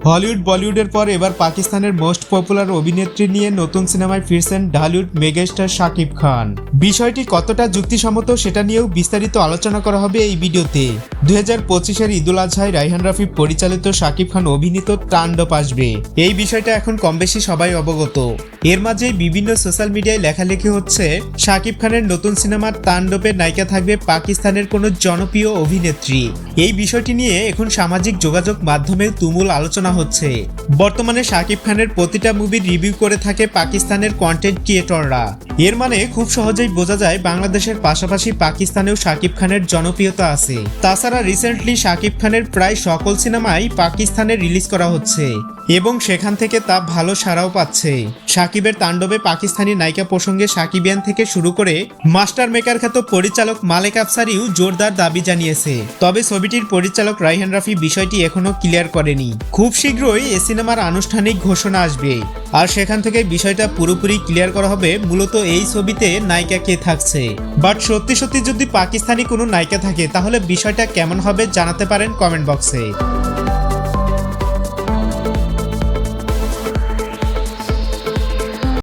Hollywood বলিউডের পর এবার পাকিস্তানের মোস্ট পপুলার অভিনেত্রী নিয়ে নতুন সিনেমায় ফিরছেন ঢালিউড মেগাস্টার শাকিব খান। বিষয়টি কতটা যুক্তিসম্মত সেটা নিয়েও বিস্তারিত আলোচনা করা হবে এই ভিডিওতে। 2025-এর ঈদুল আজহায় রায়হান রাফি পরিচালিত শাকিব খান অভিনীত তাণ্ডব আসবে, এই বিষয়টা এখন কম বেশি সবাই অবগত। এর মাঝে বিভিন্ন সোশ্যাল মিডিয়ায় লেখালেখি হচ্ছে শাকিব খানের নতুন সিনেমার তাণ্ডবের নায়িকা থাকবে পাকিস্তানের কোনো জনপ্রিয় অভিনেত্রী। এই বিষয়টি নিয়ে এখন সামাজিক যোগাযোগ মাধ্যমে তুমুল আলোচনা হচ্ছে। বর্তমানে শাকিব খানের প্রতিটা মুভির রিভিউ করে থাকে পাকিস্তানের কন্টেন্ট ক্রিয়েটররা। এর মানে খুব সহজেই বোঝা যায় বাংলাদেশের পাশাপাশি পাকিস্তানেও শাকিব খানের জনপ্রিয়তা আছে। তাছাড়া রিসেন্টলি শাকিব খানের প্রায় সকল সিনেমাই পাকিস্তানে রিলিজ করা হচ্ছে এবং সেখান থেকে তা ভালো সাড়াও পাচ্ছে। শাকিবের তাণ্ডবে পাকিস্তানি নায়িকা প্রসঙ্গে শাকিবিয়ান থেকে শুরু করে মাস্টার মেকার খ্যাত পরিচালক মালেক আফসারিও জোরদার দাবি জানিয়েছে। তবে ছবিটির পরিচালক রায়হান রাফি বিষয়টি এখনো ক্লিয়ার করেনি। খুব শীঘ্রই এই সিনেমার আনুষ্ঠানিক ঘোষণা আসবে, আর সেখান থেকে বিষয়টা পুরোপুরি ক্লিয়ার করা হবে মূলত এই ছবিতে নায়িকা কে থাকছে। বাট সত্যি সত্যি যদি পাকিস্তানি কোনো নায়িকা থাকে তাহলে বিষয়টা কেমন হবে জানাতে পারেন কমেন্ট বক্সে।